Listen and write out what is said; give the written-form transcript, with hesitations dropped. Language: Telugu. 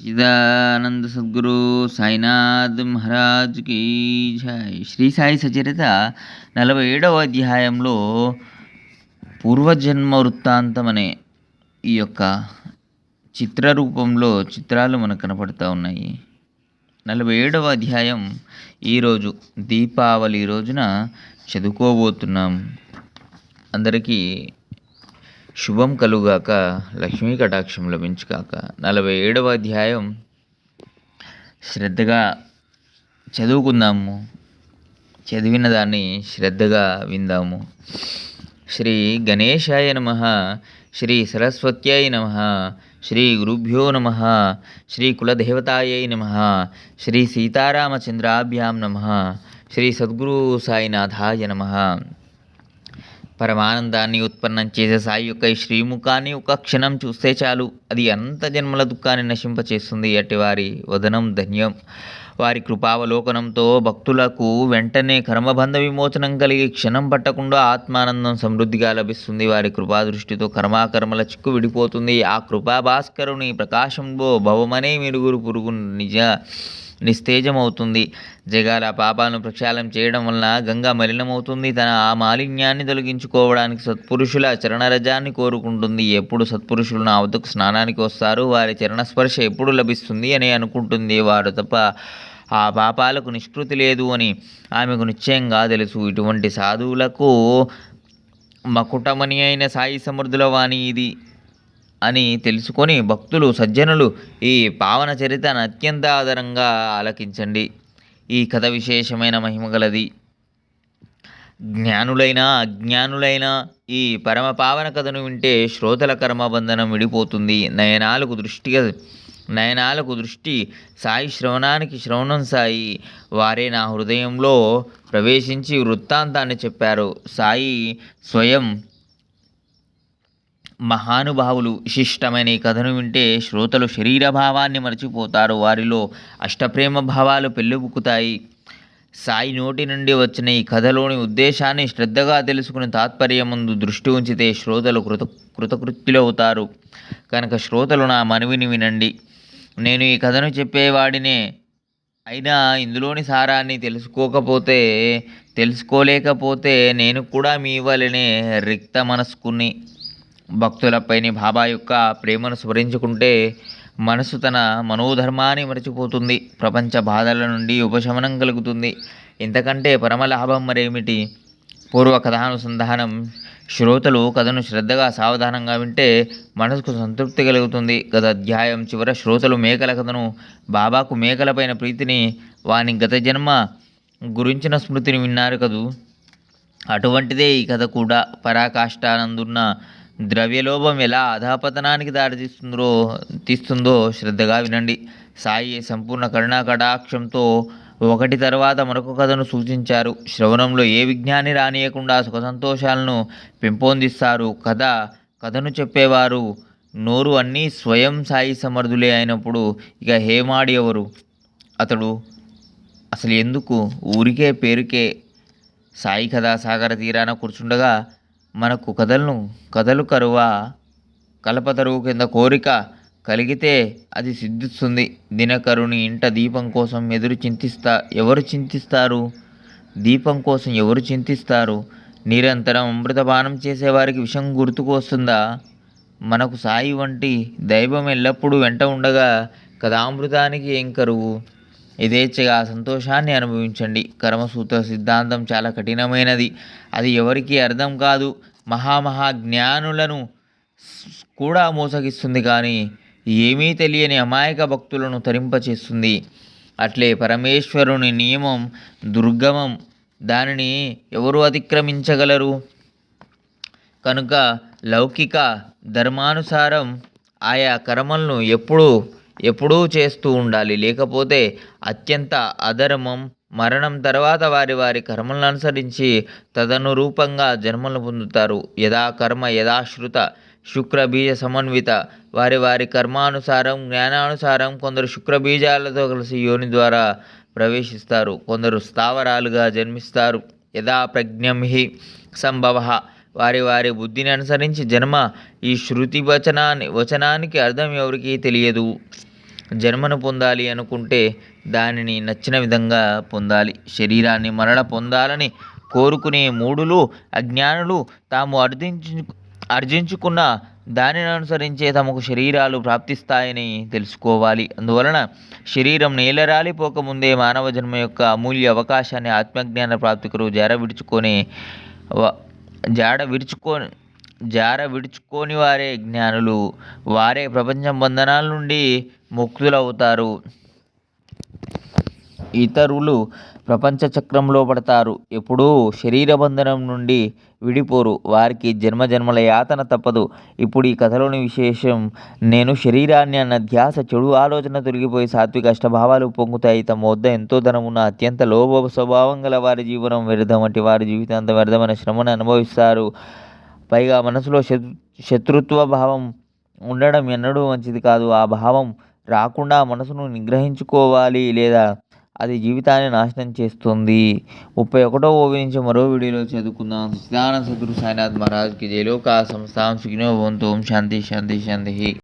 చిదానంద సద్గురు సాయినాథ్ మహారాజ్ కీ జై. శ్రీ సాయి సచరిత 47వ అధ్యాయంలో పూర్వజన్మ వృత్తాంతం అనే ఈ యొక్క చిత్రరూపంలో చిత్రాలు మనకు కనపడుతూ ఉన్నాయి. 47వ అధ్యాయం ఈరోజు దీపావళి రోజున చదువుకోబోతున్నాం. అందరికీ శుభం కలుగాక, లక్ష్మీ కటాక్షం లభించుగాక. 47వ అధ్యాయం శ్రద్ధగా చదువుకుందాము, చదివిన దాన్ని శ్రద్ధగా విందాము. శ్రీ గణేశాయ నమః, శ్రీ సరస్వత్యై నమః, శ్రీ గురుభ్యో నమః, శ్రీ కులదేవతాయై నమః, శ్రీ సీతారామచంద్రాభ్యాం నమః, శ్రీ సద్గురు సాయినాథాయ నమః. పరమానందాన్ని ఉత్పన్నం చేసే సాయి యొక్క ఈ శ్రీముఖాన్ని ఒక క్షణం చూస్తే చాలు, అది అనంత జన్మల దుఃఖాన్ని నశింపచేస్తుంది. అట్టి వారి వదనం ధన్యం. వారి కృపావలోకనంతో భక్తులకు వెంటనే కర్మబంధ విమోచనం కలిగి క్షణం పట్టకుండా ఆత్మానందం సమృద్ధిగా లభిస్తుంది. వారి కృపాదృష్టితో కర్మాకర్మల చిక్కు విడిపోతుంది. ఆ కృపా భాస్కరుని ప్రకాశంలో భవమనే మిరుగురు పురుగు నిస్తేజమవుతుంది. జగాల పాపాలను ప్రక్షాళన చేయడం వలన గంగా మలినమవుతుంది. తన ఆ మాలిన్యాన్ని తొలగించుకోవడానికి సత్పురుషుల చరణరజాన్ని కోరుకుంటుంది. ఎప్పుడు సత్పురుషులు నా వద్దకు స్నానానికి వస్తారు, వారి చరణస్పర్శ ఎప్పుడు లభిస్తుంది అని అనుకుంటుంది. వారు తప్ప ఆ పాపాలకు నిష్కృతి లేదు అని ఆమెకు నిశ్చయంగా తెలుసు. ఇటువంటి సాధువులకు మకుటమణి అయిన సాయి సమర్థుల వాణి ఇది అని తెలుసుకొని భక్తులు సజ్జనులు ఈ పావన చరితను అత్యంత ఆదరంగా ఆలకించండి. ఈ కథ విశేషమైన మహిమగలది. జ్ఞానులైన అజ్ఞానులైన ఈ పరమ పావన కథను వింటే శ్రోతల కర్మబంధనం విడిపోతుంది. నయనాలకు దృష్టి సాయి, శ్రవణానికి శ్రవణం సాయి. వారే నా హృదయంలో ప్రవేశించి వృత్తాంతాన్ని చెప్పారు. సాయి స్వయం మహానుభావులు. విశిష్టమైన ఈ కథను వింటే శ్రోతలు శరీర భావాన్ని మరచిపోతారు. వారిలో అష్టప్రేమ భావాలు పెళ్ళిబుక్కుతాయి. సాయి నోటి నుండి వచ్చిన ఈ కథలోని ఉద్దేశాన్ని శ్రద్ధగా తెలుసుకుని తాత్పర్యముందు దృష్టి ఉంచితే శ్రోతలు కృతకృత్యులవుతారు. కనుక శ్రోతలు నా మనవిని వినండి. నేను ఈ కథను చెప్పేవాడినే అయినా ఇందులోని సారాన్ని తెలుసుకోలేకపోతే నేను కూడా మీ వలనే రిక్త మనస్కుని. భక్తులపైని బాబా యొక్క ప్రేమను స్మరించుకుంటే మనసు తన మనోధర్మాన్ని మరచిపోతుంది. ప్రపంచ బాధల నుండి ఉపశమనం కలుగుతుంది. ఇంతకంటే పరమలాభం మరేమిటి? పూర్వ కథానుసంధానం. శ్రోతలు కథను శ్రద్ధగా సావధానంగా వింటే మనసుకు సంతృప్తి కలుగుతుంది. గత అధ్యాయం చివర శ్రోతలు మేకల కథను, బాబాకు మేకలపైన ప్రీతిని, వాని గత జన్మ గురించిన స్మృతిని విన్నారు కదూ. అటువంటిదే ఈ కథ కూడా. పరాకాష్టానందున్న ద్రవ్యలోభం ఎలా అధపతనానికి తీస్తుందో శ్రద్ధగా వినండి. సాయి సంపూర్ణ కరుణా కటాక్షంతో ఒకటి తర్వాత మరొక కథను సూచించారు. శ్రవణంలో ఏ విజ్ఞాని రానియకుండా సుఖ సంతోషాలను పెంపొందిస్తారు. కథను చెప్పేవారు నోరు అన్నీ స్వయం సాయి సమర్థులే అయినప్పుడు ఇక హేమాడి ఎవరు? అతడు అసలు ఎందుకు? ఊరికే పేరుకే సాయి కథా సాగర తీరాన కూర్చుండగా మనకు కథలు కరువా? కల్పతరువు కింద కోరిక కలిగితే అది సిద్ధిస్తుంది. దినకరుని ఇంట దీపం కోసం ఎవరు చింతిస్తారు? దీపం కోసం ఎవరు చింతిస్తారు? నిరంతరం అమృతపానం చేసేవారికి విషం గుర్తుకు వస్తుందా? మనకు సాయి వంటి దైవం ఎల్లప్పుడూ వెంట ఉండగా కథామృతానికి ఏం కరువు? యథేచ్ఛగా సంతోషాన్ని అనుభవించండి. కర్మసూత్ర సిద్ధాంతం చాలా కఠినమైనది. అది ఎవరికీ అర్థం కాదు. మహాజ్ఞానులను కూడా మోసగిస్తుంది, కానీ ఏమీ తెలియని అమాయక భక్తులను తరింపచేస్తుంది. అట్లే పరమేశ్వరుని నియమం దుర్గమం. దానిని ఎవరు అతిక్రమించగలరు? కనుక లౌకిక ధర్మానుసారం ఆయా కర్మలను ఎప్పుడూ చేస్తూ ఉండాలి. లేకపోతే అత్యంత అధర్మం. మరణం తర్వాత వారి కర్మలను అనుసరించి తదనురూపంగా జన్మలను పొందుతారు. యథా కర్మ యథాశ్రుత శుక్రబీజ సమన్విత. వారి కర్మానుసారం, జ్ఞానానుసారం కొందరు శుక్రబీజాలతో కలిసి యోని ద్వారా ప్రవేశిస్తారు. కొందరు స్థావరాలుగా జన్మిస్తారు. యథా ప్రజ్ఞం హి సంభవ. వారి బుద్ధిని అనుసరించి జన్మ. ఈ శృతి వచనానికి అర్థం ఎవరికీ తెలియదు. జన్మను పొందాలి అనుకుంటే దానిని నచ్చిన విధంగా పొందాలి. శరీరాన్ని మరల పొందాలని కోరుకునే మూఢులు, అజ్ఞానులు తాము ఆర్జించుకున్న దానిని అనుసరించే తమకు శరీరాలు ప్రాప్తిస్తాయని తెలుసుకోవాలి. అందువలన శరీరం నేలరాలిపోకముందే మానవ జన్మ యొక్క అమూల్య అవకాశాన్ని ఆత్మజ్ఞాన ప్రాప్తికరు జార విడుచుకోని వారే జ్ఞానులు. వారే ప్రపంచం బంధనాల నుండి ముక్తులవుతారు. ఇతరులు ప్రపంచ చక్రంలో పడతారు, ఎప్పుడూ శరీర బంధనం నుండి విడిపోరు. వారికి జన్మజన్మల యాతన తప్పదు. ఇప్పుడు ఈ కథలోని విశేషం, నేను శరీరాన్ని అన్న ధ్యాస, చెడు ఆలోచన తొలగిపోయి సాత్విక అష్టభావాలు పొంగుతాయి. తమ వద్ద ఎంతో ధనమున్న అత్యంత లోభ స్వభావం గల వారి జీవనం వ్యర్థం. వంటి వారి జీవితాంత వ్యర్థమైన శ్రమను అనుభవిస్తారు. పైగా మనసులో శత్రుత్వ భావం ఉండడం ఎన్నడూ మంచిది కాదు. ఆ భావం రాకుండా మనసును నిగ్రహించుకోవాలి, లేదా అది జీవితాన్ని నాశనం చేస్తుంది. 31వ ఓవి నుంచి మరో వీడియోలో చదువుకుందాం. సచ్చిదానంద సద్గురు సాయినాథ్ మహారాజ్కి జై. లోకా సమస్తాం సుఖినో భవంతు. ఓం శాంతి శాంతి శాంతి.